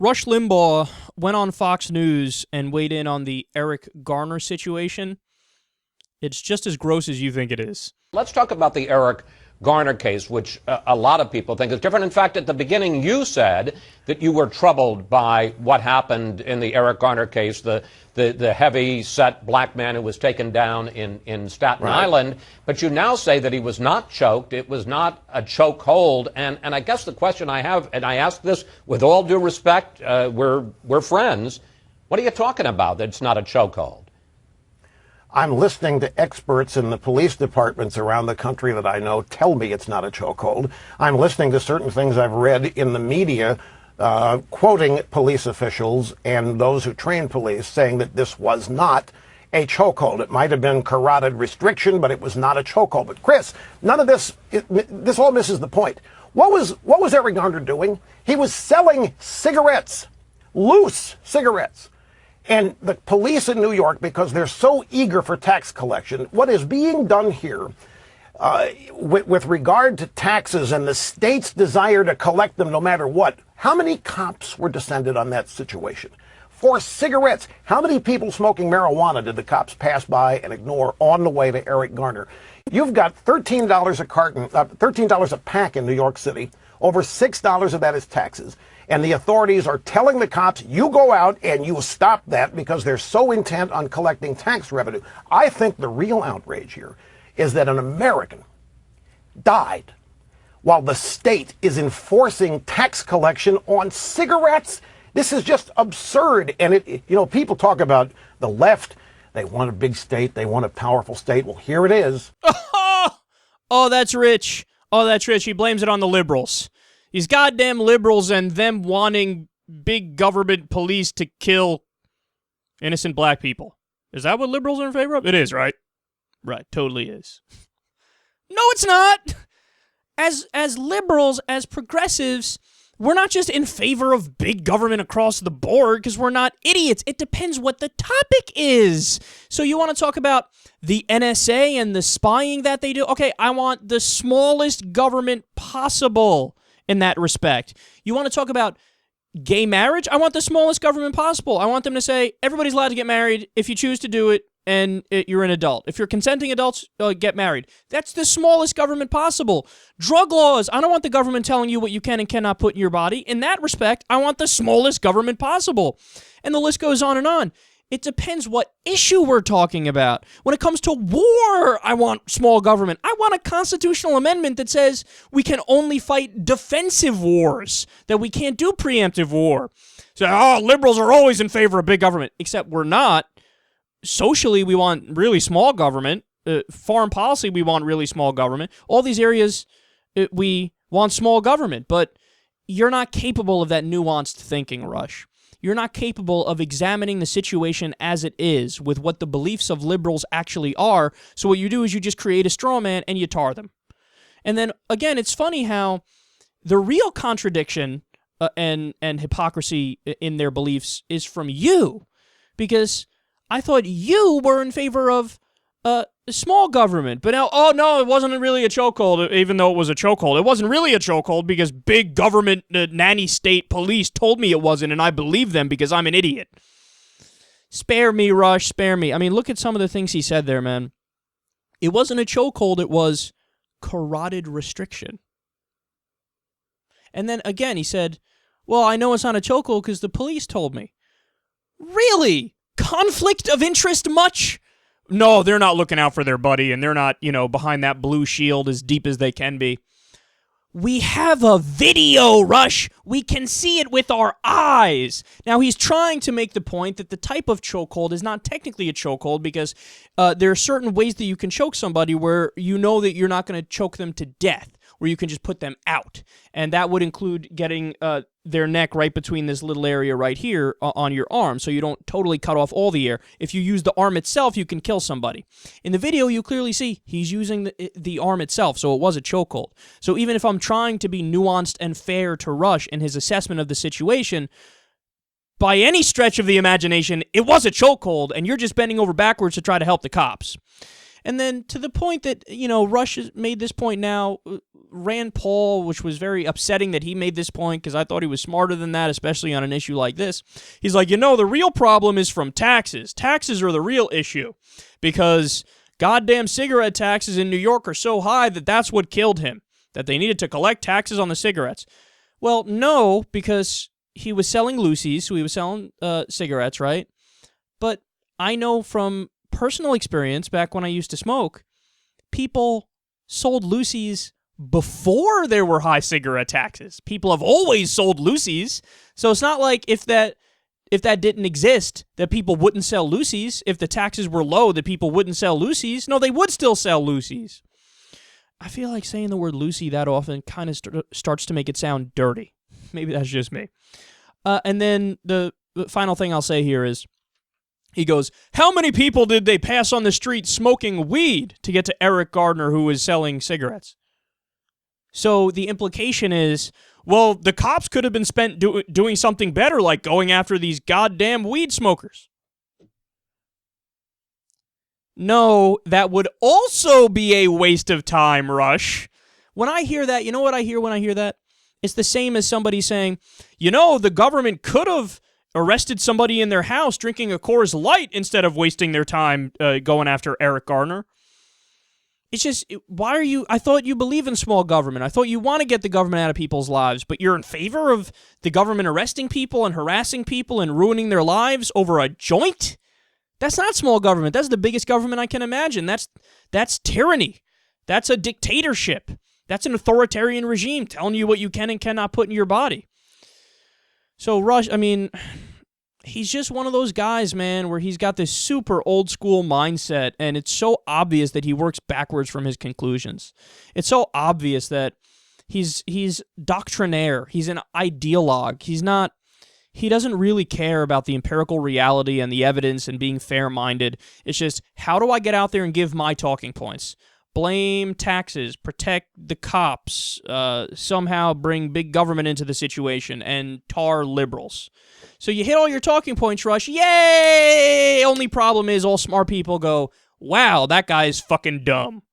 Rush Limbaugh went on Fox News and weighed in on the Eric Garner situation. It's just as gross as you think it is. Let's talk about the Eric Garner case, which a lot of people think is different. In fact, at the beginning, you said that you were troubled by what happened in the Eric Garner case, the heavy-set black man who was taken down in Staten Island. But you now say that he was not choked. It was not a chokehold. And I guess the question I have, and I ask this with all due respect, we're friends. What are you talking about that it's not a chokehold? I'm listening to experts in the police departments around the country that I know tell me it's not a chokehold. I'm listening to certain things I've read in the media, quoting police officials and those who train police saying that this was not a chokehold. It might have been carotid restriction, but it was not a chokehold. But Chris, none of this, this all misses the point. What was Eric Garner doing? He was selling cigarettes, loose cigarettes. And the police in New York, because they're so eager for tax collection, what is being done here with regard to taxes and the state's desire to collect them no matter what, how many cops were descended on that situation? For cigarettes, how many people smoking marijuana did the cops pass by and ignore on the way to Eric Garner? You've got $13 a carton, $13 a pack in New York City. Over $6 of that is taxes. And the authorities are telling the cops, you go out and you stop that because they're so intent on collecting tax revenue. I think the real outrage here is that an American died while the state is enforcing tax collection on cigarettes. This is just absurd. And people talk about the left. They want a big state. They want a powerful state. Well, here it is. Oh, that's rich. Oh, that's rich. He blames it on the liberals. These goddamn liberals and them wanting big government police to kill innocent black people. Is that what liberals are in favor of? It is, right? Right, totally is. No, it's not. As liberals, as progressives, we're not just in favor of big government across the board because we're not idiots. It depends what the topic is. So you want to talk about the NSA and the spying that they do? Okay, I want the smallest government possible. In that respect. You want to talk about gay marriage? I want the smallest government possible. I want them to say, everybody's allowed to get married if you choose to do it and you're an adult. If you're consenting adults, get married. That's the smallest government possible. Drug laws. I don't want the government telling you what you can and cannot put in your body. In that respect, I want the smallest government possible. And the list goes on and on. It depends what issue we're talking about. When it comes to war, I want small government. I want a constitutional amendment that says we can only fight defensive wars, that we can't do preemptive war. So, liberals are always in favor of big government, except we're not. Socially, we want really small government. Foreign policy, we want really small government. All these areas, we want small government, but you're not capable of that nuanced thinking, Rush. You're not capable of examining the situation as it is with what the beliefs of liberals actually are. So what you do is you just create a straw man and you tar them. And then, again, it's funny how the real contradiction and hypocrisy in their beliefs is from you. Because I thought you were in favor of small government. But now, oh no, it wasn't really a chokehold, even though it was a chokehold. It wasn't really a chokehold because big government nanny state police told me it wasn't, and I believe them because I'm an idiot. Spare me, Rush, spare me. I mean, look at some of the things he said there, man. It wasn't a chokehold, it was carotid restriction. And then again, he said, well, I know it's not a chokehold because the police told me. Really? Conflict of interest much? No, they're not looking out for their buddy, and they're not, behind that blue shield as deep as they can be. We have a video, Rush. We can see it with our eyes. Now, he's trying to make the point that the type of chokehold is not technically a chokehold because there are certain ways that you can choke somebody where you know that you're not going to choke them to death, where you can just put them out. And that would include getting their neck right between this little area right here on your arm, so you don't totally cut off all the air. If you use the arm itself, you can kill somebody. In the video, you clearly see he's using the arm itself, so it was a chokehold. So even if I'm trying to be nuanced and fair to Rush in his assessment of the situation, by any stretch of the imagination, it was a chokehold, and you're just bending over backwards to try to help the cops. And then to the point that, Rush has made this point now Rand Paul, which was very upsetting that he made this point because I thought he was smarter than that, especially on an issue like this. He's like, the real problem is from taxes. Taxes are the real issue because goddamn cigarette taxes in New York are so high that that's what killed him, that they needed to collect taxes on the cigarettes. Well, no, because he was selling loosies, so he was selling cigarettes, right? But I know from personal experience back when I used to smoke, people sold loosies before there were high cigarette taxes. People have always sold loosies, so it's not like if that didn't exist, that people wouldn't sell loosies. If the taxes were low, that people wouldn't sell loosies. No, they would still sell loosies. I feel like saying the word loosie that often kind of starts to make it sound dirty. Maybe that's just me. And then the final thing I'll say here is, he goes, how many people did they pass on the street smoking weed to get to Eric Garner, who was selling cigarettes? So the implication is, well, the cops could have been spent doing something better, like going after these goddamn weed smokers. No, that would also be a waste of time, Rush. When I hear that, you know what I hear when I hear that? It's the same as somebody saying, the government could have arrested somebody in their house drinking a Coors Light instead of wasting their time going after Eric Garner. It's just, why are you, I thought you believe in small government. I thought you want to get the government out of people's lives, but you're in favor of the government arresting people and harassing people and ruining their lives over a joint? That's not small government. That's the biggest government I can imagine. That's tyranny. That's a dictatorship. That's an authoritarian regime telling you what you can and cannot put in your body. So Rush, he's just one of those guys, man, where he's got this super old school mindset, and it's so obvious that he works backwards from his conclusions. It's so obvious that he's doctrinaire. He's an ideologue. He doesn't really care about the empirical reality and the evidence and being fair-minded. It's just, how do I get out there and give my talking points? Blame taxes, protect the cops, somehow bring big government into the situation, and tar liberals. So you hit all your talking points, Rush. Yay! Only problem is all smart people go, wow, that guy's fucking dumb.